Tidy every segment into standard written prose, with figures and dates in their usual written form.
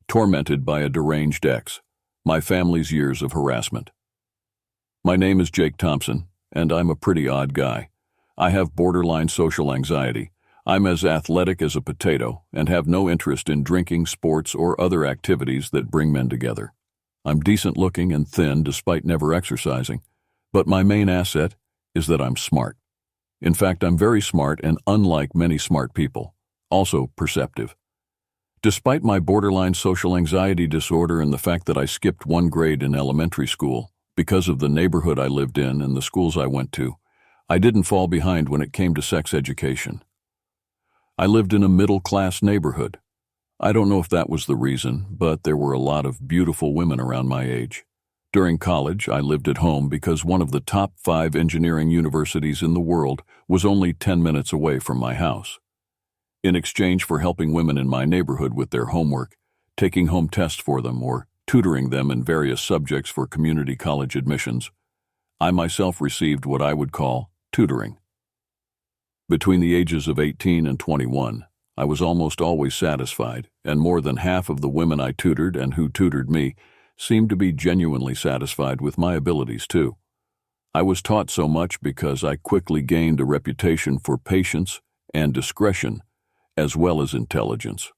Tormented by a deranged ex. My family's years of harassment. My name is Jake Thompson, and I'm a pretty odd guy. I have borderline social anxiety. I'm as athletic as a potato and have no interest in drinking, sports, or other activities that bring men together. I'm decent looking and thin despite never exercising, but my main asset is that I'm smart. In fact, I'm very smart and unlike many smart people, also perceptive. Despite my borderline social anxiety disorder and the fact that I skipped one grade in elementary school because of the neighborhood I lived in and the schools I went to, I didn't fall behind when it came to sex education. I lived in a middle-class neighborhood. I don't know if that was the reason, but there were a lot of beautiful women around my age. During college, I lived at home because one of the top 5 engineering universities in the world was only 10 minutes away from my house. In exchange for helping women in my neighborhood with their homework, taking home tests for them, or tutoring them in various subjects for community college admissions, I myself received what I would call tutoring. Between the ages of 18 and 21, I was almost always satisfied, and more than half of the women I tutored and who tutored me seemed to be genuinely satisfied with my abilities too. I was taught so much because I quickly gained a reputation for patience and discretion, as well as intelligence.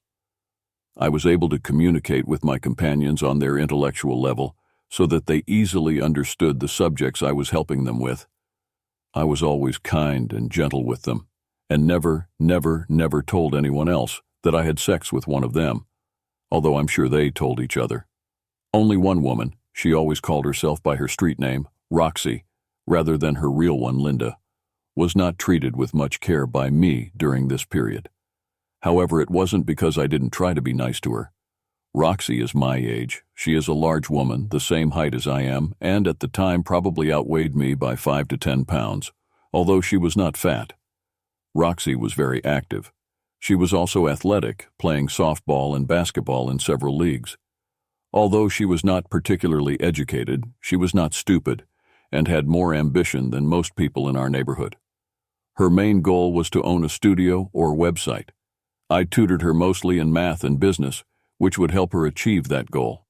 I was able to communicate with my companions on their intellectual level so that they easily understood the subjects I was helping them with. I was always kind and gentle with them, and never told anyone else that I had sex with one of them, although I'm sure they told each other. Only one woman, she always called herself by her street name, Roxy, rather than her real one, Linda, was not treated with much care by me during this period. However, it wasn't because I didn't try to be nice to her. Roxy is my age. She is a large woman, the same height as I am, and at the time probably outweighed me by 5 to 10 pounds, although she was not fat. Roxy was very active. She was also athletic, playing softball and basketball in several leagues. Although she was not particularly educated, she was not stupid, and had more ambition than most people in our neighborhood. Her main goal was to own a studio or website. I tutored her mostly in math and business, which would help her achieve that goal.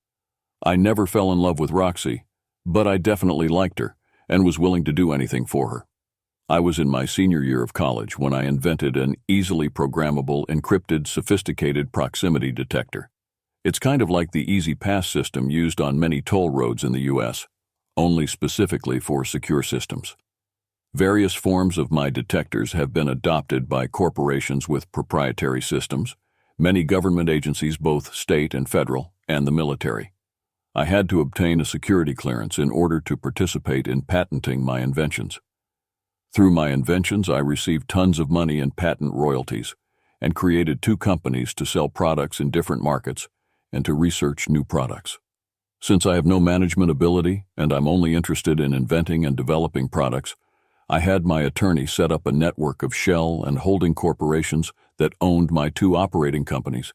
I never fell in love with Roxy, but I definitely liked her and was willing to do anything for her. I was in my senior year of college when I invented an easily programmable, encrypted, sophisticated proximity detector. It's kind of like the Easy Pass system used on many toll roads in the U.S., only specifically for secure systems. Various forms of my detectors have been adopted by corporations with proprietary systems, many government agencies, both state and federal, and the military. I had to obtain a security clearance in order to participate in patenting my inventions. Through my inventions, I received tons of money in patent royalties and created 2 companies to sell products in different markets and to research new products. Since I have no management ability and I'm only interested in inventing and developing products, I had my attorney set up a network of shell and holding corporations that owned my 2 operating companies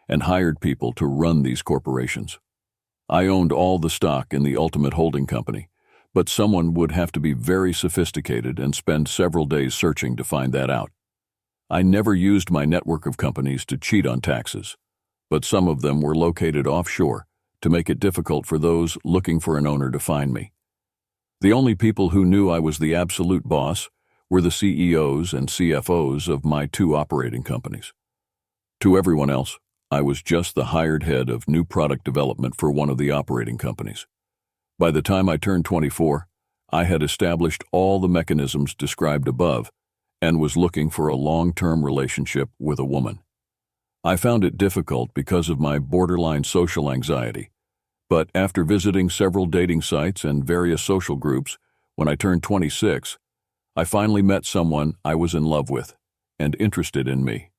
and hired people to run these corporations. I owned all the stock in the ultimate holding company, but someone would have to be very sophisticated and spend several days searching to find that out. I never used my network of companies to cheat on taxes, but some of them were located offshore to make it difficult for those looking for an owner to find me. The only people who knew I was the absolute boss were the CEOs and CFOs of my 2 operating companies. To everyone else, I was just the hired head of new product development for one of the operating companies. By the time I turned 24, I had established all the mechanisms described above and was looking for a long-term relationship with a woman. I found it difficult because of my borderline social anxiety. But after visiting several dating sites and various social groups, when I turned 26, I finally met someone I was in love with and interested in me.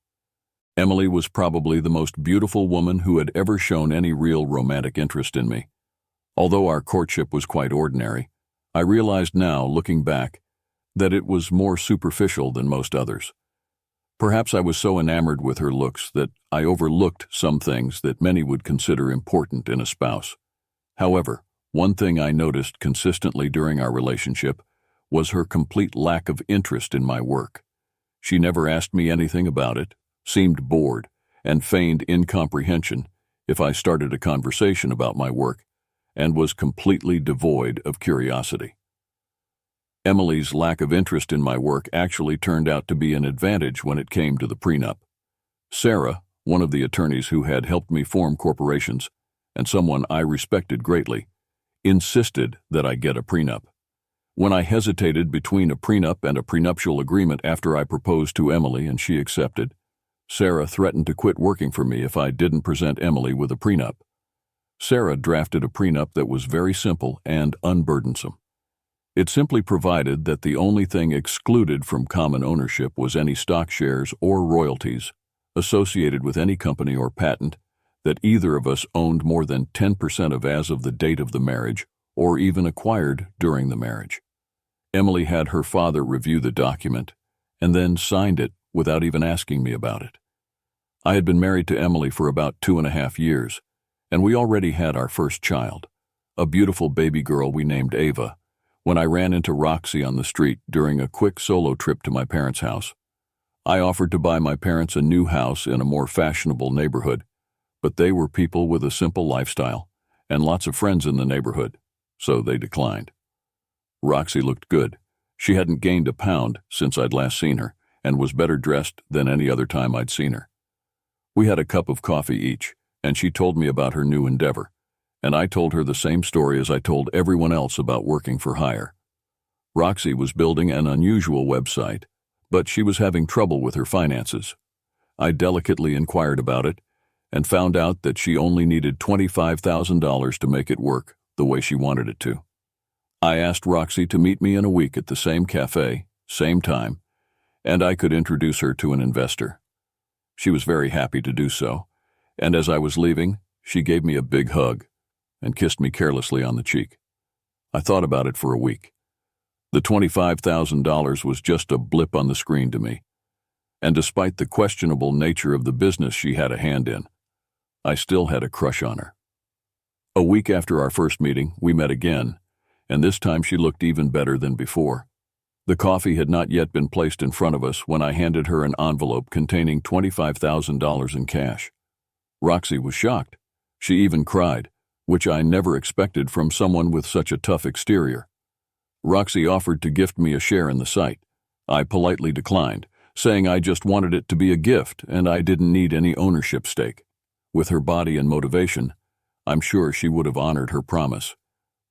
Emily was probably the most beautiful woman who had ever shown any real romantic interest in me. Although our courtship was quite ordinary, I realized now, looking back, that it was more superficial than most others. Perhaps I was so enamored with her looks that I overlooked some things that many would consider important in a spouse. However, one thing I noticed consistently during our relationship was her complete lack of interest in my work. She never asked me anything about it, seemed bored, and feigned incomprehension, if I started a conversation about my work and was completely devoid of curiosity. Emily's lack of interest in my work actually turned out to be an advantage when it came to the prenup. Sarah, one of the attorneys who had helped me form corporations, and someone I respected greatly, insisted that I get a prenup. When I hesitated between a prenup and a prenuptial agreement after I proposed to Emily and she accepted, Sarah threatened to quit working for me if I didn't present Emily with a prenup. Sarah drafted a prenup that was very simple and unburdensome. It simply provided that the only thing excluded from common ownership was any stock shares or royalties associated with any company or patent that either of us owned more than 10% of as of the date of the marriage or even acquired during the marriage. Emily had her father review the document and then signed it without even asking me about it. I had been married to Emily for about 2.5 years, and we already had our first child, a beautiful baby girl we named Ava, when I ran into Roxy on the street during a quick solo trip to my parents' house. I offered to buy my parents a new house in a more fashionable neighborhood, but they were people with a simple lifestyle and lots of friends in the neighborhood, so they declined. Roxy looked good. She hadn't gained a pound since I'd last seen her and was better dressed than any other time I'd seen her. We had a cup of coffee each, and she told me about her new endeavor, and I told her the same story as I told everyone else about working for hire. Roxy was building an unusual website, but she was having trouble with her finances. I delicately inquired about it and found out that she only needed $25,000 to make it work the way she wanted it to. I asked Roxy to meet me in a week at the same cafe, same time, and I could introduce her to an investor. She was very happy to do so, and as I was leaving, she gave me a big hug and kissed me carelessly on the cheek. I thought about it for a week. The $25,000 was just a blip on the screen to me, and despite the questionable nature of the business she had a hand in, I still had a crush on her. A week after our first meeting, we met again, and this time she looked even better than before. The coffee had not yet been placed in front of us when I handed her an envelope containing $25,000 in cash. Roxy was shocked. She even cried, which I never expected from someone with such a tough exterior. Roxy offered to gift me a share in the site. I politely declined, saying I just wanted it to be a gift and I didn't need any ownership stake. With her body and motivation, I'm sure she would have honored her promise.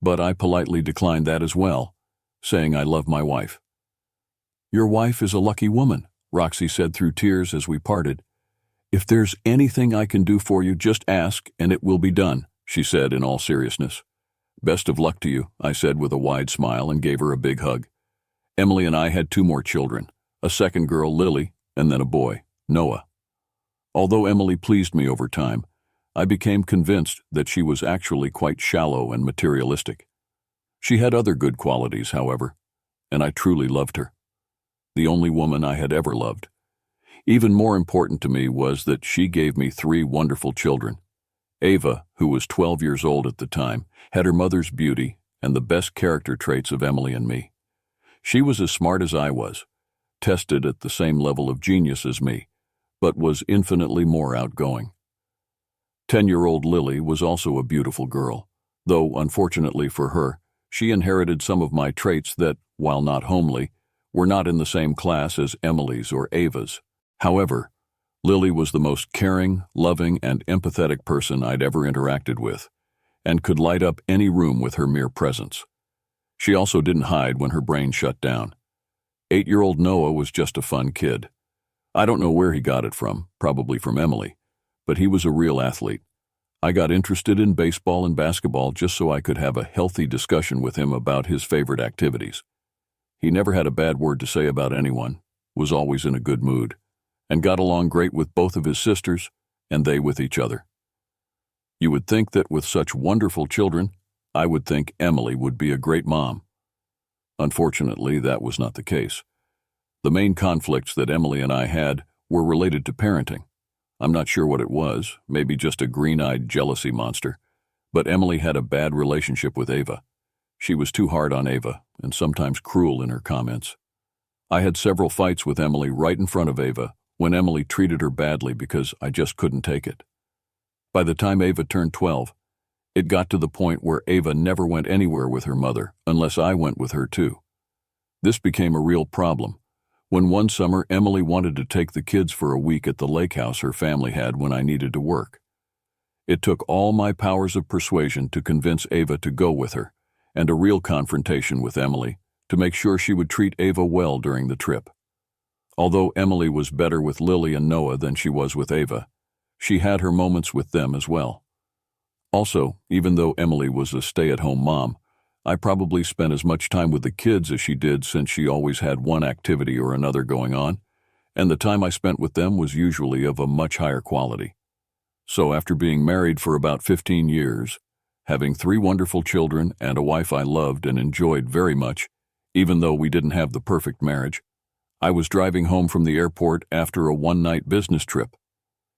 But I politely declined that as well, saying I love my wife. "Your wife is a lucky woman," Roxy said through tears as we parted. "If there's anything I can do for you, just ask and it will be done," she said in all seriousness. "Best of luck to you," I said with a wide smile and gave her a big hug. Emily and I had 2 more children, a second girl, Lily, and then a boy, Noah. Although Emily pleased me over time, I became convinced that she was actually quite shallow and materialistic. She had other good qualities, however, and I truly loved her. The only woman I had ever loved. Even more important to me was that she gave me 3 wonderful children. Ava, who was 12 years old at the time, had her mother's beauty and the best character traits of Emily and me. She was as smart as I was, tested at the same level of genius as me, but was infinitely more outgoing. 10-year-old Lily was also a beautiful girl, though unfortunately for her, she inherited some of my traits that, while not homely, were not in the same class as Emily's or Ava's. However, Lily was the most caring, loving, and empathetic person I'd ever interacted with, and could light up any room with her mere presence. She also didn't hide when her brain shut down. 8-year-old Noah was just a fun kid. I don't know where he got it from, probably from Emily, but he was a real athlete. I got interested in baseball and basketball just so I could have a healthy discussion with him about his favorite activities. He never had a bad word to say about anyone, was always in a good mood, and got along great with both of his sisters, and they with each other. You would think that with such wonderful children, I would think Emily would be a great mom. Unfortunately, that was not the case. The main conflicts that Emily and I had were related to parenting. I'm not sure what it was, maybe just a green-eyed jealousy monster, but Emily had a bad relationship with Ava. She was too hard on Ava, and sometimes cruel in her comments. I had several fights with Emily right in front of Ava when Emily treated her badly because I just couldn't take it. By the time Ava turned 12, it got to the point where Ava never went anywhere with her mother unless I went with her too. This became a real problem. When one summer Emily wanted to take the kids for a week at the lake house her family had when I needed to work. It took all my powers of persuasion to convince Ava to go with her, and a real confrontation with Emily to make sure she would treat Ava well during the trip. Although Emily was better with Lily and Noah than she was with Ava, she had her moments with them as well. Also, even though Emily was a stay-at-home mom, I probably spent as much time with the kids as she did since she always had one activity or another going on, and the time I spent with them was usually of a much higher quality. So after being married for about 15 years, having 3 wonderful children and a wife I loved and enjoyed very much, even though we didn't have the perfect marriage, I was driving home from the airport after a one-night business trip.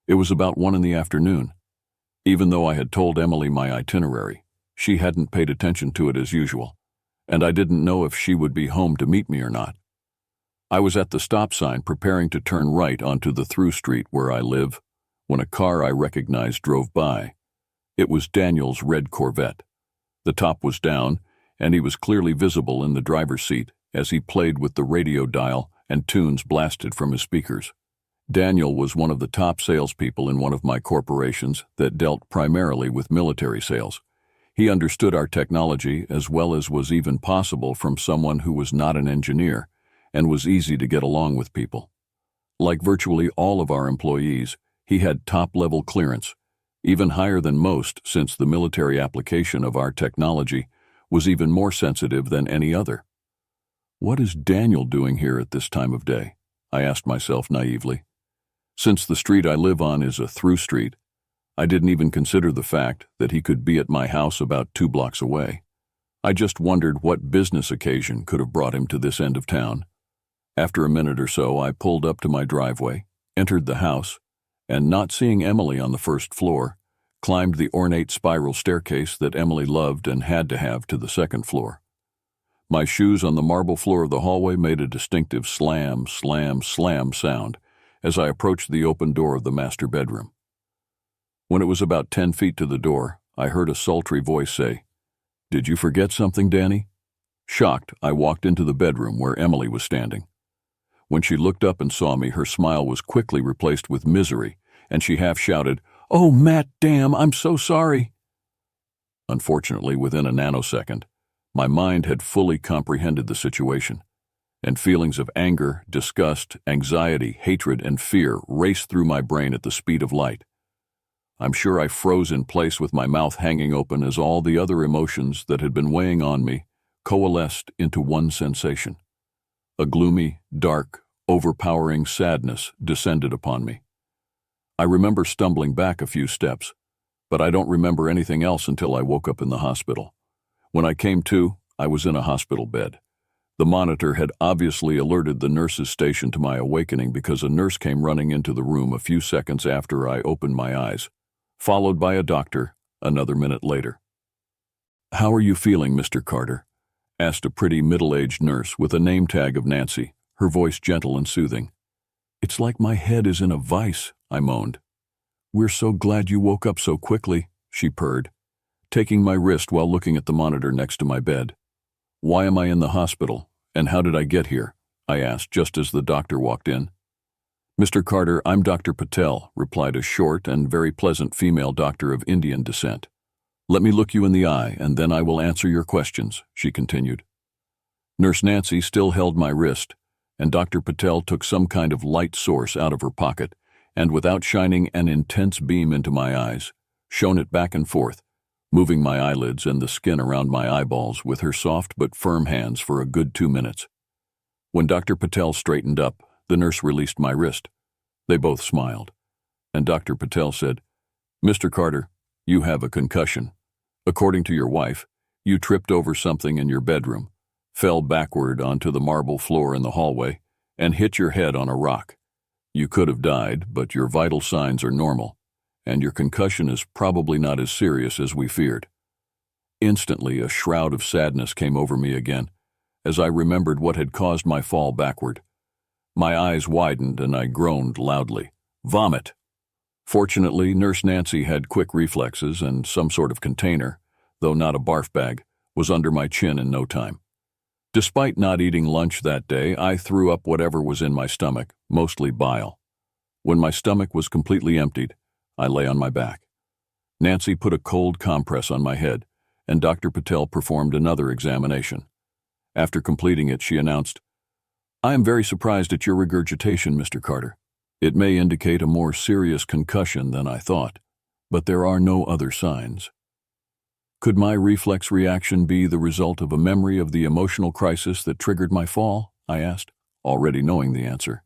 It was about 1 p.m. Even though I had told Emily my itinerary, she hadn't paid attention to it as usual, and I didn't know if she would be home to meet me or not. I was at the stop sign preparing to turn right onto the through street where I live when a car I recognized drove by. It was Daniel's red Corvette. The top was down, and he was clearly visible in the driver's seat as he played with the radio dial and tunes blasted from his speakers. Daniel was one of the top salespeople in one of my corporations that dealt primarily with military sales. He understood our technology as well as was even possible from someone who was not an engineer and was easy to get along with people. Like virtually all of our employees, he had top-level clearance, even higher than most since the military application of our technology was even more sensitive than any other. What is Daniel doing here at this time of day? I asked myself naively. Since the street I live on is a through street, I didn't even consider the fact that he could be at my house about 2 blocks away. I just wondered what business occasion could have brought him to this end of town. After a minute or so, I pulled up to my driveway, entered the house, and not seeing Emily on the first floor, climbed the ornate spiral staircase that Emily loved and had to have to the second floor. My shoes on the marble floor of the hallway made a distinctive slam, slam, slam sound as I approached the open door of the master bedroom. When it was about 10 feet to the door, I heard a sultry voice say, "Did you forget something, Danny?" Shocked, I walked into the bedroom where Emily was standing. When she looked up and saw me, her smile was quickly replaced with misery, and she half shouted, "Oh, Matt, damn, I'm so sorry." Unfortunately, within a nanosecond, my mind had fully comprehended the situation, and feelings of anger, disgust, anxiety, hatred, and fear raced through my brain at the speed of light. I'm sure I froze in place with my mouth hanging open as all the other emotions that had been weighing on me coalesced into one sensation. A gloomy, dark, overpowering sadness descended upon me. I remember stumbling back a few steps, but I don't remember anything else until I woke up in the hospital. When I came to, I was in a hospital bed. The monitor had obviously alerted the nurses stationed to my awakening because a nurse came running into the room a few seconds after I opened my eyes, followed by a doctor another minute later. "How are you feeling, Mr. Carter?" asked a pretty middle-aged nurse with a name tag of Nancy, her voice gentle and soothing. "It's like my head is in a vice," I moaned. "We're so glad you woke up so quickly," she purred, taking my wrist while looking at the monitor next to my bed. "Why am I in the hospital, and how did I get here?" I asked just as the doctor walked in. "Mr. Carter, I'm Dr. Patel," replied a short and very pleasant female doctor of Indian descent. "Let me look you in the eye, and then I will answer your questions," she continued. Nurse Nancy still held my wrist, and Dr. Patel took some kind of light source out of her pocket, and without shining an intense beam into my eyes, shone it back and forth, moving my eyelids and the skin around my eyeballs with her soft but firm hands for a good 2 minutes. When Dr. Patel straightened up, the nurse released my wrist. They both smiled, and Dr. Patel said, "Mr. Carter, you have a concussion. According to your wife, you tripped over something in your bedroom, fell backward onto the marble floor in the hallway, and hit your head on a rock. You could have died, but your vital signs are normal, and your concussion is probably not as serious as we feared." Instantly, a shroud of sadness came over me again, as I remembered what had caused my fall backward. My eyes widened and I groaned loudly. "Vomit!" Fortunately, Nurse Nancy had quick reflexes and some sort of container, though not a barf bag, was under my chin in no time. Despite not eating lunch that day, I threw up whatever was in my stomach, mostly bile. When my stomach was completely emptied, I lay on my back. Nancy put a cold compress on my head, and Dr. Patel performed another examination. After completing it, she announced, "I am very surprised at your regurgitation, Mr. Carter. It may indicate a more serious concussion than I thought, but there are no other signs." Could my reflex reaction be the result of a memory of the emotional crisis that triggered my fall? I asked, already knowing the answer.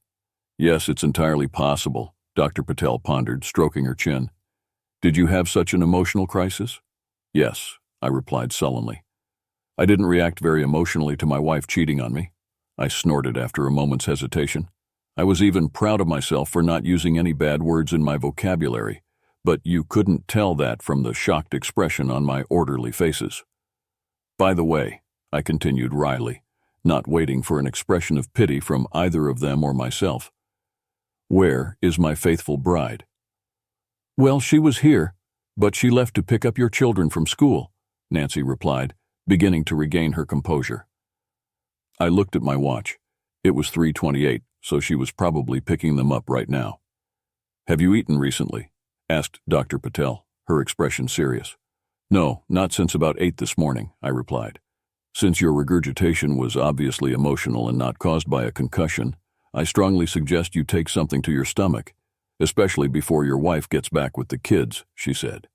Yes, it's entirely possible, Dr. Patel pondered, stroking her chin. Did you have such an emotional crisis? Yes, I replied sullenly. I didn't react very emotionally to my wife cheating on me. I snorted after a moment's hesitation. I was even proud of myself for not using any bad words in my vocabulary, but you couldn't tell that from the shocked expression on my orderly faces. By the way, I continued wryly, not waiting for an expression of pity from either of them or myself, where is my faithful bride? Well, she was here, but she left to pick up your children from school, Nancy replied, beginning to regain her composure. I looked at my watch. It was 3:28, so she was probably picking them up right now. Have you eaten recently? Asked Dr. Patel, her expression serious. No, not since about 8 this morning, I replied. Since your regurgitation was obviously emotional and not caused by a concussion, I strongly suggest you take something to your stomach, especially before your wife gets back with the kids, she said.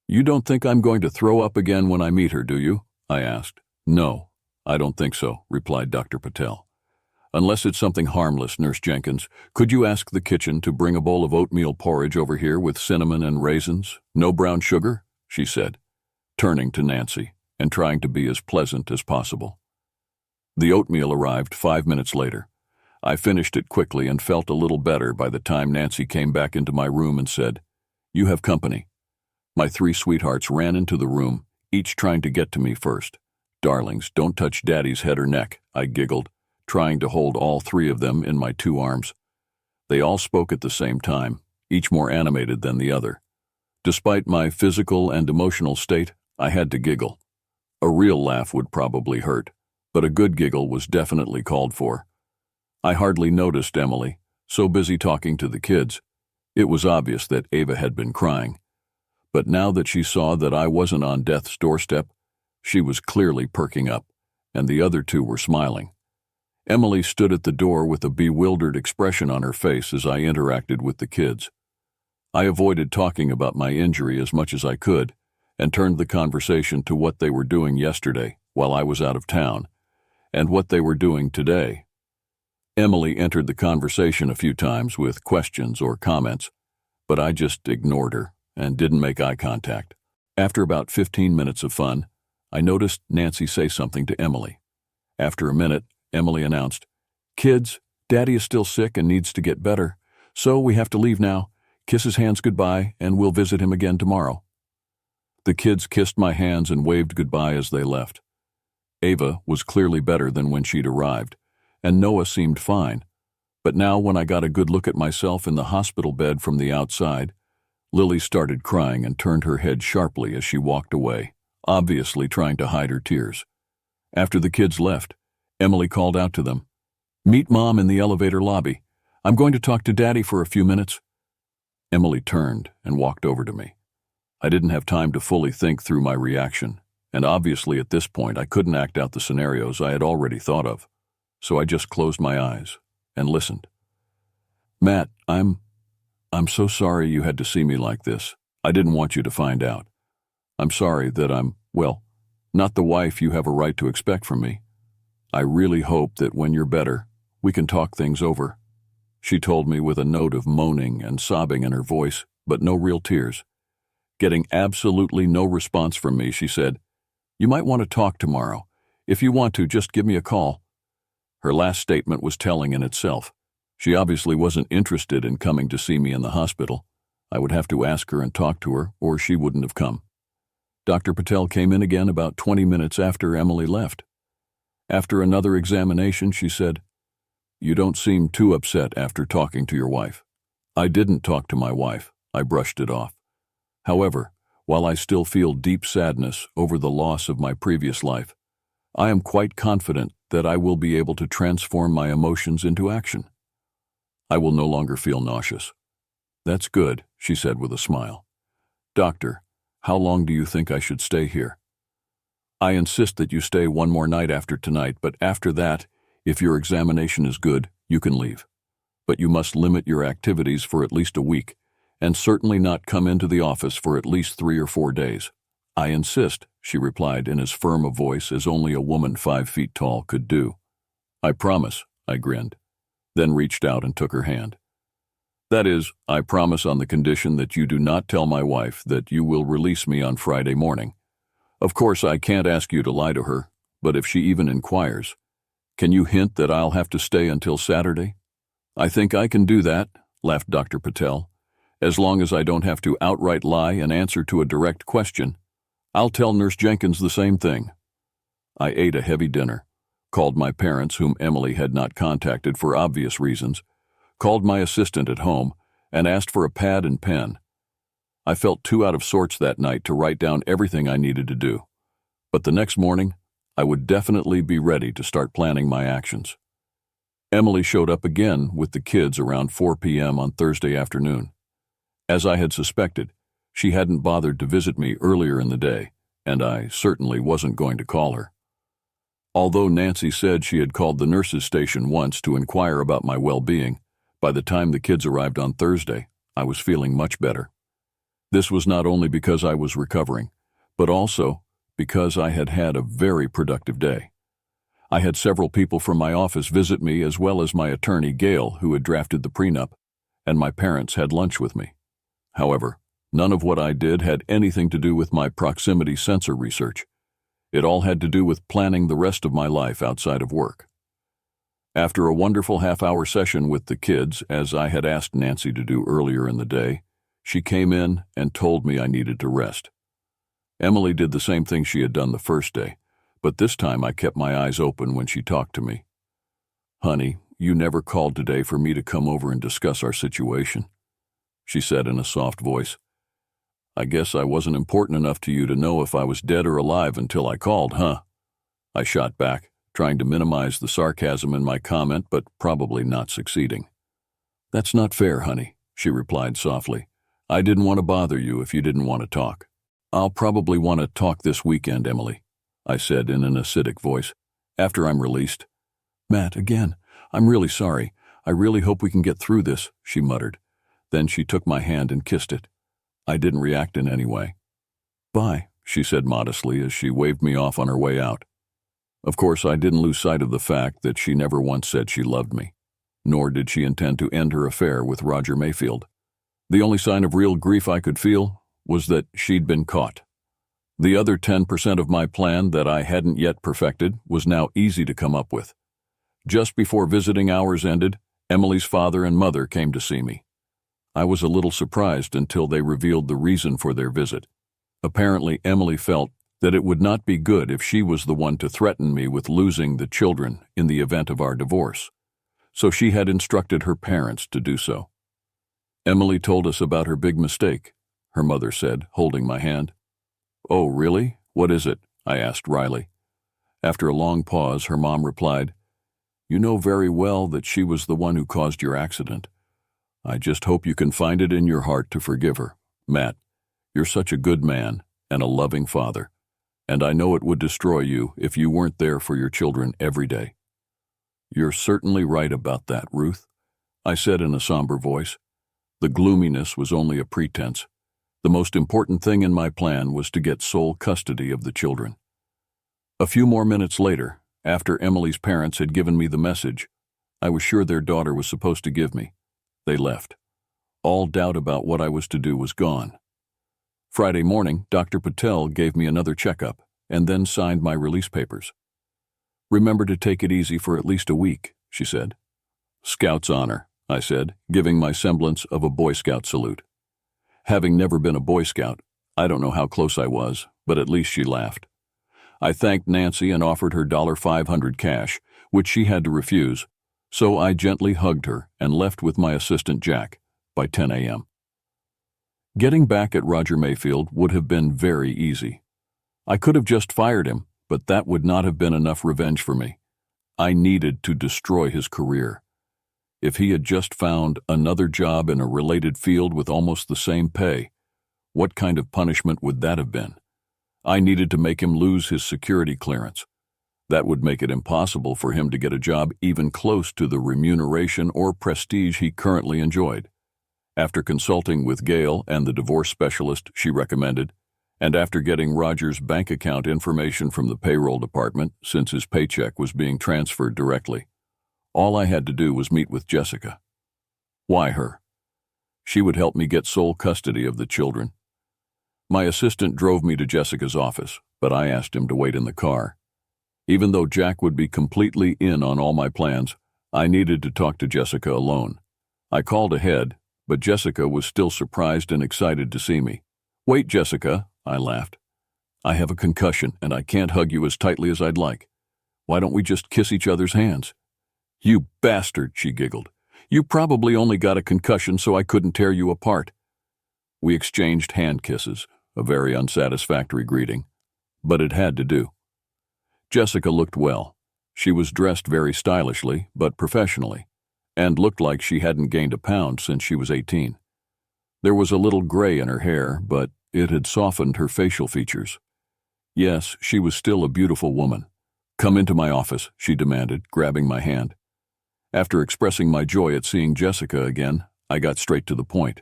You don't think I'm going to throw up again when I meet her, do you? I asked. No, I don't think so, replied Dr. Patel. Unless it's something harmless, Nurse Jenkins, could you ask the kitchen to bring a bowl of oatmeal porridge over here with cinnamon and raisins? No brown sugar? She said, turning to Nancy and trying to be as pleasant as possible. The oatmeal arrived 5 minutes later. I finished it quickly and felt a little better by the time Nancy came back into my room and said, You have company. My 3 sweethearts ran into the room, each trying to get to me first. Darlings, don't touch Daddy's head or neck, I giggled, trying to hold all 3 of them in my 2 arms. They all spoke at the same time, each more animated than the other. Despite my physical and emotional state, I had to giggle. A real laugh would probably hurt, but a good giggle was definitely called for. I hardly noticed Emily, so busy talking to the kids. It was obvious that Ava had been crying. But now that she saw that I wasn't on death's doorstep, she was clearly perking up, and the other 2 were smiling. Emily stood at the door with a bewildered expression on her face as I interacted with the kids. I avoided talking about my injury as much as I could, and turned the conversation to what they were doing yesterday while I was out of town, and what they were doing today. Emily entered the conversation a few times with questions or comments, but I just ignored her and didn't make eye contact. After about 15 minutes of fun, I noticed Nancy say something to Emily. After a minute, Emily announced, Kids, Daddy is still sick and needs to get better, so we have to leave now. Kiss his hands goodbye, and we'll visit him again tomorrow. The kids kissed my hands and waved goodbye as they left. Ava was clearly better than when she'd arrived, and Noah seemed fine. But now when I got a good look at myself in the hospital bed from the outside, Lily started crying and turned her head sharply as she walked away, obviously trying to hide her tears. After the kids left, Emily called out to them, Meet Mom in the elevator lobby. I'm going to talk to Daddy for a few minutes. Emily turned and walked over to me. I didn't have time to fully think through my reaction, and obviously at this point I couldn't act out the scenarios I had already thought of, so I just closed my eyes and listened. Matt, I'm so sorry you had to see me like this. I didn't want you to find out. I'm sorry that I'm, well, not the wife you have a right to expect from me. I really hope that when you're better, we can talk things over. She told me with a note of moaning and sobbing in her voice, but no real tears. Getting absolutely no response from me, she said, You might want to talk tomorrow. If you want to, just give me a call. Her last statement was telling in itself. She obviously wasn't interested in coming to see me in the hospital. I would have to ask her and talk to her, or she wouldn't have come. Dr. Patel came in again about 20 minutes after Emily left. After another examination, she said, You don't seem too upset after talking to your wife. I didn't talk to my wife, I brushed it off. However, while I still feel deep sadness over the loss of my previous life, I am quite confident that I will be able to transform my emotions into action. I will no longer feel nauseous. That's good, she said with a smile. Doctor, how long do you think I should stay here? I insist that you stay one more night after tonight, but after that, if your examination is good, you can leave. But you must limit your activities for at least a week, and certainly not come into the office for at least 3 or 4 days. I insist, she replied in as firm a voice as only a woman 5 feet tall could do. I promise, I grinned, then reached out and took her hand. That is, I promise on the condition that you do not tell my wife that you will release me on Friday morning. Of course, I can't ask you to lie to her, but if she even inquires, can you hint that I'll have to stay until Saturday? I think I can do that, laughed Dr. Patel. As long as I don't have to outright lie and answer to a direct question, I'll tell Nurse Jenkins the same thing. I ate a heavy dinner, called my parents, whom Emily had not contacted for obvious reasons, called my assistant at home, and asked for a pad and pen. I felt too out of sorts that night to write down everything I needed to do, but the next morning, I would definitely be ready to start planning my actions. Emily showed up again with the kids around 4 p.m. on Thursday afternoon. As I had suspected, she hadn't bothered to visit me earlier in the day, and I certainly wasn't going to call her. Although Nancy said she had called the nurse's station once to inquire about my well-being, by the time the kids arrived on Thursday, I was feeling much better. This was not only because I was recovering, but also because I had had a very productive day. I had several people from my office visit me, as well as my attorney, Gail, who had drafted the prenup, and my parents had lunch with me. However, none of what I did had anything to do with my proximity sensor research. It all had to do with planning the rest of my life outside of work. After a wonderful half-hour session with the kids, as I had asked Nancy to do earlier in the day, she came in and told me I needed to rest. Emily did the same thing she had done the first day, but this time I kept my eyes open when she talked to me. "Honey, you never called today for me to come over and discuss our situation," she said in a soft voice. "I guess I wasn't important enough to you to know if I was dead or alive until I called, huh?" I shot back, trying to minimize the sarcasm in my comment, but probably not succeeding. "That's not fair, honey," she replied softly. "I didn't want to bother you if you didn't want to talk." "I'll probably want to talk this weekend, Emily," I said in an acidic voice, "after I'm released." "Matt, again, I'm really sorry. I really hope we can get through this," she muttered. Then she took my hand and kissed it. I didn't react in any way. "Bye," she said modestly as she waved me off on her way out. Of course, I didn't lose sight of the fact that she never once said she loved me, nor did she intend to end her affair with Roger Mayfield. The only sign of real grief I could feel was that she'd been caught. The other 10% of my plan that I hadn't yet perfected was now easy to come up with. Just before visiting hours ended, Emily's father and mother came to see me. I was a little surprised until they revealed the reason for their visit. Apparently, Emily felt that it would not be good if she was the one to threaten me with losing the children in the event of our divorce, so she had instructed her parents to do so. "Emily told us about her big mistake," her mother said, holding my hand. "Oh, really? What is it?" I asked wryly. After a long pause, her mom replied, "You know very well that she was the one who caused your accident. I just hope you can find it in your heart to forgive her. Matt, you're such a good man and a loving father, and I know it would destroy you if you weren't there for your children every day." "You're certainly right about that, Ruth," I said in a somber voice. The gloominess was only a pretense. The most important thing in my plan was to get sole custody of the children. A few more minutes later, after Emily's parents had given me the message I was sure their daughter was supposed to give me, they left. All doubt about what I was to do was gone. Friday morning, Dr. Patel gave me another checkup and then signed my release papers. "Remember to take it easy for at least a week," she said. "Scout's honor," I said, giving my semblance of a Boy Scout salute. Having never been a Boy Scout, I don't know how close I was, but at least she laughed. I thanked Nancy and offered her $500 cash, which she had to refuse, so I gently hugged her and left with my assistant Jack by 10 a.m. Getting back at Roger Mayfield would have been very easy. I could have just fired him, but that would not have been enough revenge for me. I needed to destroy his career. If he had just found another job in a related field with almost the same pay, what kind of punishment would that have been? I needed to make him lose his security clearance. That would make it impossible for him to get a job even close to the remuneration or prestige he currently enjoyed. After consulting with Gail and the divorce specialist she recommended, and after getting Roger's bank account information from the payroll department since his paycheck was being transferred directly, all I had to do was meet with Jessica. Why her? She would help me get sole custody of the children. My assistant drove me to Jessica's office, but I asked him to wait in the car. Even though Jack would be completely in on all my plans, I needed to talk to Jessica alone. I called ahead, but Jessica was still surprised and excited to see me. "Wait, Jessica," I laughed. "I have a concussion and I can't hug you as tightly as I'd like. Why don't we just kiss each other's hands?" "You bastard," she giggled. "You probably only got a concussion so I couldn't tear you apart." We exchanged hand kisses, a very unsatisfactory greeting, but it had to do. Jessica looked well. She was dressed very stylishly, but professionally, and looked like she hadn't gained a pound since she was 18. There was a little gray in her hair, but it had softened her facial features. Yes, she was still a beautiful woman. "Come into my office," she demanded, grabbing my hand. After expressing my joy at seeing Jessica again, I got straight to the point.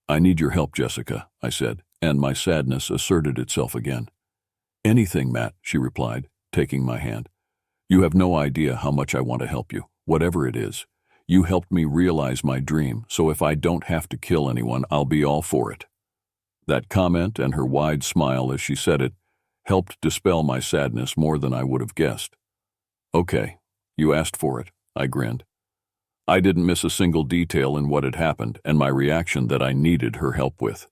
"I need your help, Jessica," I said, and my sadness asserted itself again. "Anything, Matt," she replied, taking my hand. "You have no idea how much I want to help you, whatever it is. You helped me realize my dream, so if I don't have to kill anyone, I'll be all for it." That comment and her wide smile as she said it helped dispel my sadness more than I would have guessed. "Okay, you asked for it," I grinned. I didn't miss a single detail in what had happened and my reaction that I needed her help with.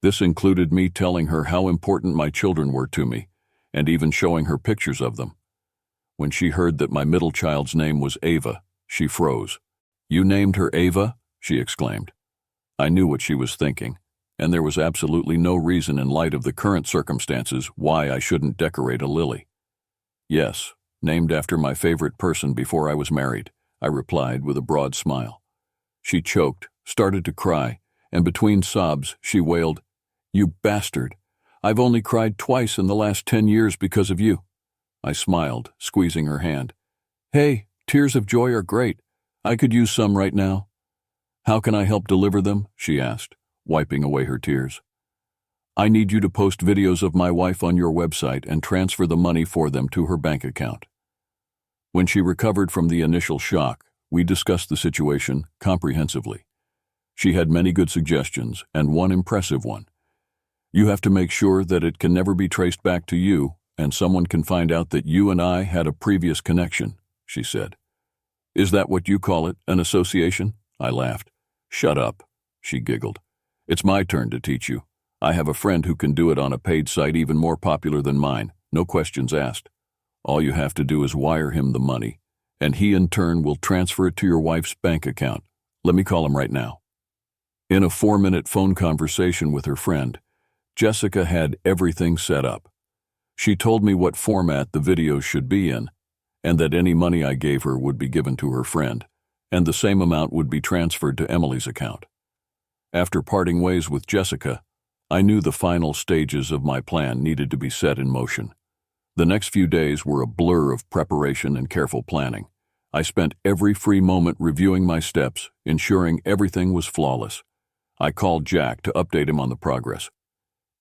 This included me telling her how important my children were to me, and even showing her pictures of them. When she heard that my middle child's name was Ava, she froze. "You named her Ava?" she exclaimed. I knew what she was thinking, and there was absolutely no reason in light of the current circumstances why I shouldn't decorate a lily. "Yes, named after my favorite person before I was married," I replied with a broad smile. She choked, started to cry, and between sobs she wailed, "You bastard! I've only cried twice in the last 10 years because of you." I smiled, squeezing her hand. "Hey, tears of joy are great. I could use some right now." "How can I help deliver them?" she asked, wiping away her tears. "I need you to post videos of my wife on your website and transfer the money for them to her bank account." When she recovered from the initial shock, we discussed the situation comprehensively. She had many good suggestions, and one impressive one. "You have to make sure that it can never be traced back to you, and someone can find out that you and I had a previous connection," she said. "Is that what you call it, an association?" I laughed. "Shut up," she giggled. "It's my turn to teach you. I have a friend who can do it on a paid site even more popular than mine, no questions asked. All you have to do is wire him the money, and he in turn will transfer it to your wife's bank account. Let me call him right now." In a 4-minute phone conversation with her friend, Jessica had everything set up. She told me what format the videos should be in, and that any money I gave her would be given to her friend, and the same amount would be transferred to Emily's account. After parting ways with Jessica, I knew the final stages of my plan needed to be set in motion. The next few days were a blur of preparation and careful planning. I spent every free moment reviewing my steps, ensuring everything was flawless. I called Jack to update him on the progress.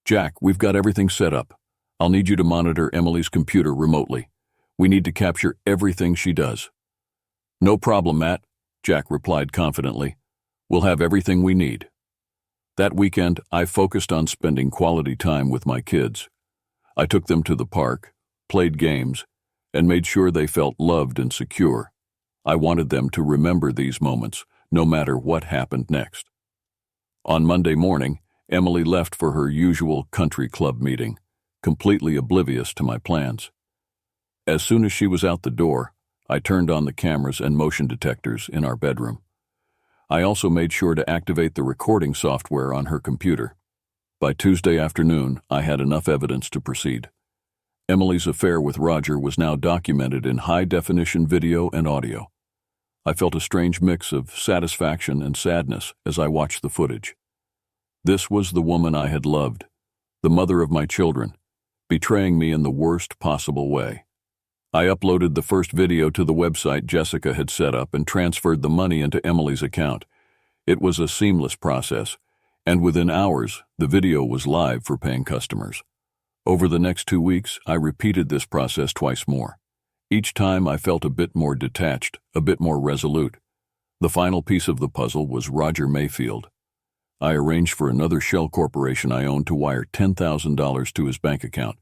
"Jack, we've got everything set up. I'll need you to monitor Emily's computer remotely. We need to capture everything she does." "No problem, Matt," Jack replied confidently. "We'll have everything we need." That weekend, I focused on spending quality time with my kids. I took them to the park, played games, and made sure they felt loved and secure. I wanted them to remember these moments, no matter what happened next. On Monday morning, Emily left for her usual country club meeting, completely oblivious to my plans. As soon as she was out the door, I turned on the cameras and motion detectors in our bedroom. I also made sure to activate the recording software on her computer. By Tuesday afternoon, I had enough evidence to proceed. Emily's affair with Roger was now documented in high-definition video and audio. I felt a strange mix of satisfaction and sadness as I watched the footage. This was the woman I had loved, the mother of my children, betraying me in the worst possible way. I uploaded the first video to the website Jessica had set up and transferred the money into Emily's account. It was a seamless process, and within hours, the video was live for paying customers. Over the next 2 weeks, I repeated this process twice more. Each time I felt a bit more detached, a bit more resolute. The final piece of the puzzle was Roger Mayfield. I arranged for another shell corporation I owned to wire $10,000 to his bank account.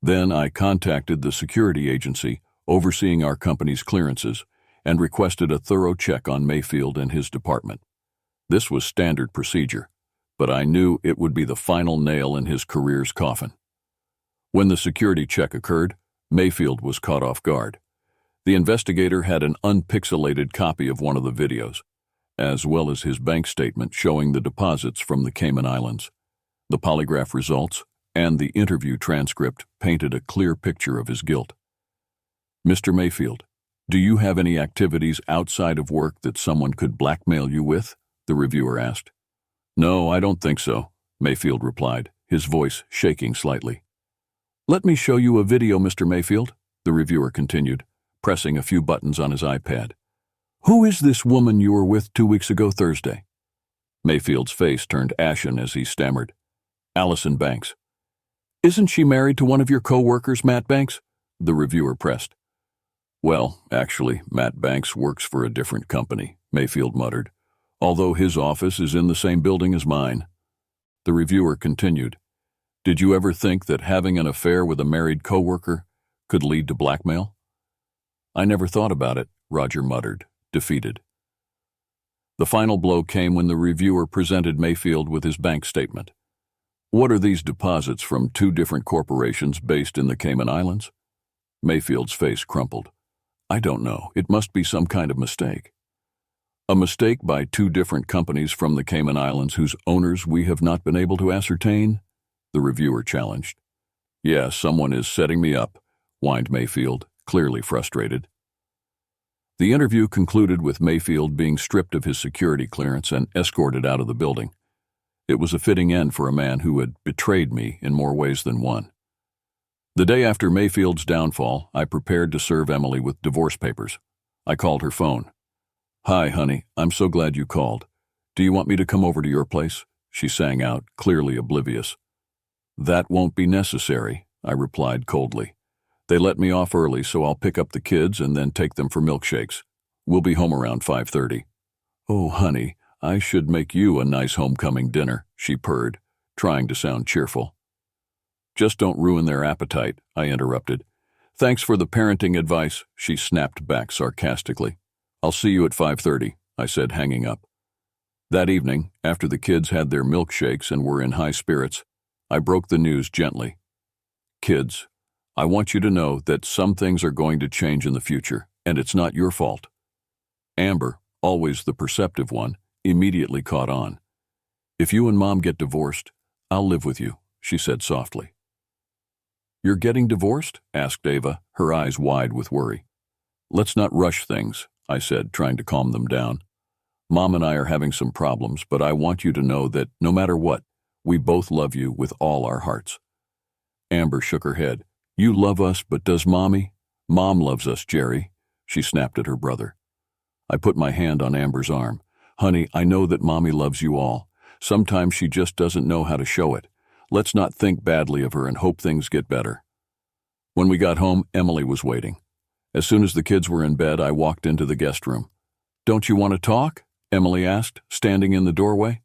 Then I contacted the security agency overseeing our company's clearances and requested a thorough check on Mayfield and his department. This was standard procedure, but I knew it would be the final nail in his career's coffin. When the security check occurred, Mayfield was caught off guard. The investigator had an unpixelated copy of one of the videos, as well as his bank statement showing the deposits from the Cayman Islands. The polygraph results and the interview transcript painted a clear picture of his guilt. "Mr. Mayfield, do you have any activities outside of work that someone could blackmail you with?" the reviewer asked. "No, I don't think so," Mayfield replied, his voice shaking slightly. "Let me show you a video, Mr. Mayfield," the reviewer continued, pressing a few buttons on his iPad. "Who is this woman you were with 2 weeks ago Thursday?" Mayfield's face turned ashen as he stammered. "Allison Banks." "Isn't she married to one of your co-workers, Matt Banks?" the reviewer pressed. "Well, actually, Matt Banks works for a different company," Mayfield muttered, "although his office is in the same building as mine." The reviewer continued. "Did you ever think that having an affair with a married coworker could lead to blackmail?" "I never thought about it," Roger muttered, defeated. The final blow came when the reviewer presented Mayfield with his bank statement. "What are these deposits from 2 different corporations based in the Cayman Islands?" Mayfield's face crumpled. "I don't know. It must be some kind of mistake." "A mistake by 2 different companies from the Cayman Islands whose owners we have not been able to ascertain?" the reviewer challenged. "Yeah, someone is setting me up," whined Mayfield, clearly frustrated. The interview concluded with Mayfield being stripped of his security clearance and escorted out of the building. It was a fitting end for a man who had betrayed me in more ways than one. The day after Mayfield's downfall, I prepared to serve Emily with divorce papers. I called her phone. "Hi, honey, I'm so glad you called. Do you want me to come over to your place?" she sang out, clearly oblivious. "That won't be necessary," I replied coldly. "They let me off early, so I'll pick up the kids and then take them for milkshakes. We'll be home around 5:30. "Oh, honey, I should make you a nice homecoming dinner," she purred, trying to sound cheerful. "Just don't ruin their appetite," I interrupted. "Thanks for the parenting advice," she snapped back sarcastically. "I'll see you at 5:30, I said, hanging up. That evening, after the kids had their milkshakes and were in high spirits, I broke the news gently. "Kids, I want you to know that some things are going to change in the future, and it's not your fault." Amber, always the perceptive one, immediately caught on. "If you and Mom get divorced, I'll live with you," she said softly. "You're getting divorced?" asked Ava, her eyes wide with worry. "Let's not rush things," I said, trying to calm them down. "Mom and I are having some problems, but I want you to know that no matter what, we both love you with all our hearts." Amber shook her head. "You love us, but does Mommy?" "Mom loves us, Jerry," she snapped at her brother. I put my hand on Amber's arm. "Honey, I know that Mommy loves you all. Sometimes she just doesn't know how to show it. Let's not think badly of her and hope things get better." When we got home, Emily was waiting. As soon as the kids were in bed, I walked into the guest room. "Don't you want to talk?" Emily asked, standing in the doorway.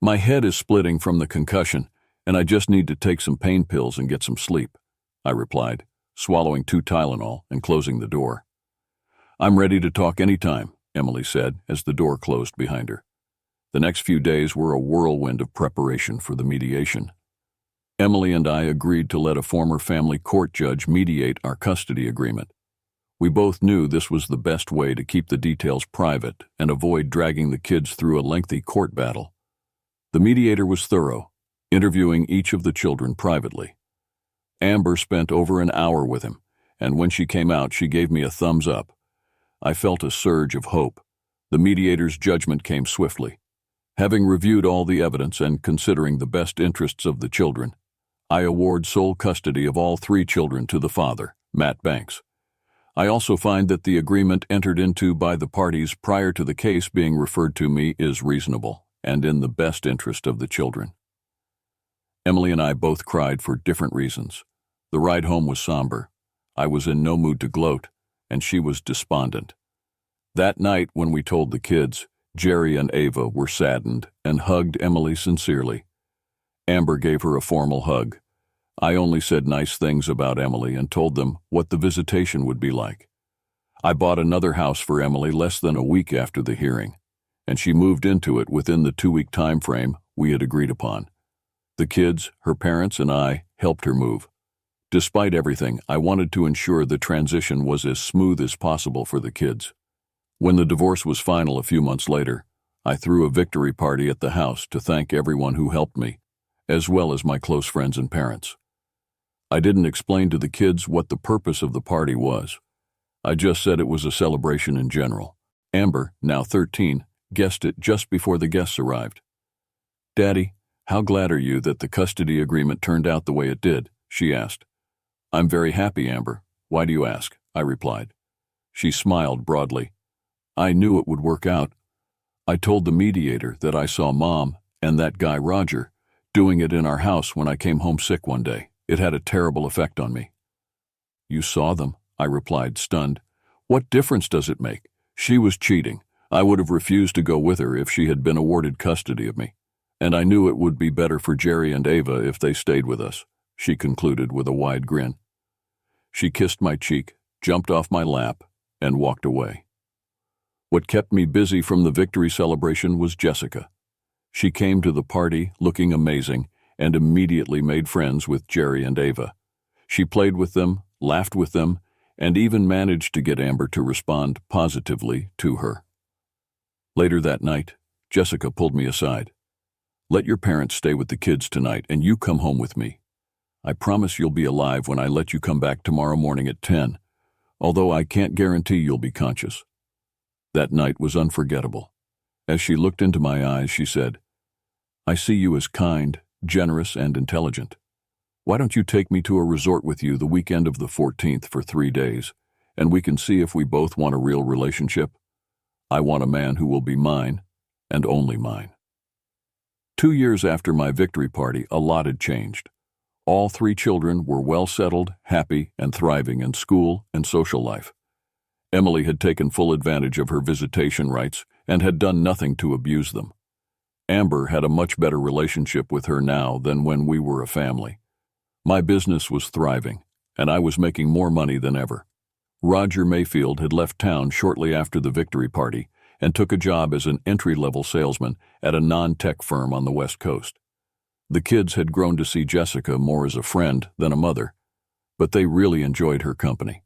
"My head is splitting from the concussion, and I just need to take some pain pills and get some sleep," I replied, swallowing 2 Tylenol and closing the door. "I'm ready to talk anytime," Emily said as the door closed behind her. The next few days were a whirlwind of preparation for the mediation. Emily and I agreed to let a former family court judge mediate our custody agreement. We both knew this was the best way to keep the details private and avoid dragging the kids through a lengthy court battle. The mediator was thorough, interviewing each of the children privately. Amber spent over an hour with him, and when she came out, she gave me a thumbs up. I felt a surge of hope. The mediator's judgment came swiftly. Having reviewed all the evidence and considering the best interests of the children, I award sole custody of all 3 children to the father, Matt Banks. I also find that the agreement entered into by the parties prior to the case being referred to me is reasonable and in the best interest of the children. Emily and I both cried for different reasons. The ride home was somber. I was in no mood to gloat, and she was despondent. That night, when we told the kids, Jerry and Ava were saddened and hugged Emily sincerely. Amber gave her a formal hug. I only said nice things about Emily and told them what the visitation would be like. I bought another house for Emily less than a week after the hearing, and she moved into it within the 2-week time frame we had agreed upon. The kids, her parents, and I helped her move. Despite everything, I wanted to ensure the transition was as smooth as possible for the kids. When the divorce was final a few months later, I threw a victory party at the house to thank everyone who helped me, as well as my close friends and parents. I didn't explain to the kids what the purpose of the party was. I just said it was a celebration in general. Amber, now 13, guessed it just before the guests arrived. "Daddy, how glad are you that the custody agreement turned out the way it did?" she asked. "I'm very happy, Amber. Why do you ask?" I replied. She smiled broadly. "I knew it would work out. I told the mediator that I saw Mom and that guy Roger doing it in our house when I came home sick one day. It had a terrible effect on me." "You saw them?" I replied, stunned. "What difference does it make? She was cheating. I would have refused to go with her if she had been awarded custody of me. And I knew it would be better for Jerry and Ava if they stayed with us," she concluded with a wide grin. She kissed my cheek, jumped off my lap, and walked away. What kept me busy from the victory celebration was Jessica. She came to the party looking amazing and immediately made friends with Jerry and Ava. She played with them, laughed with them, and even managed to get Amber to respond positively to her. Later that night, Jessica pulled me aside. "Let your parents stay with the kids tonight and you come home with me. I promise you'll be alive when I let you come back tomorrow morning at 10, although I can't guarantee you'll be conscious." That night was unforgettable. As she looked into my eyes, she said, "I see you as kind, generous, and intelligent. Why don't you take me to a resort with you the weekend of the 14th for 3 days, and we can see if we both want a real relationship? I want a man who will be mine, and only mine." 2 years after my victory party, a lot had changed. All 3 children were well settled, happy, and thriving in school and social life. Emily had taken full advantage of her visitation rights and had done nothing to abuse them. Amber had a much better relationship with her now than when we were a family. My business was thriving, and I was making more money than ever. Roger Mayfield had left town shortly after the victory party and took a job as an entry-level salesman at a non-tech firm on the West Coast. The kids had grown to see Jessica more as a friend than a mother, but they really enjoyed her company.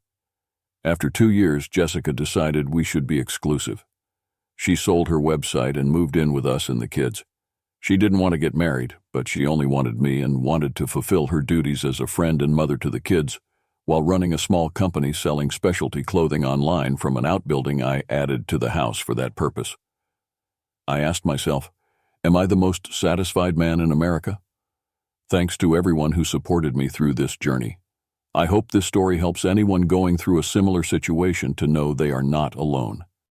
After 2 years, Jessica decided we should be exclusive. She sold her website and moved in with us and the kids. She didn't want to get married, but she only wanted me and wanted to fulfill her duties as a friend and mother to the kids, while running a small company selling specialty clothing online from an outbuilding I added to the house for that purpose. I asked myself, am I the most satisfied man in America? Thanks to everyone who supported me through this journey. I hope this story helps anyone going through a similar situation to know they are not alone.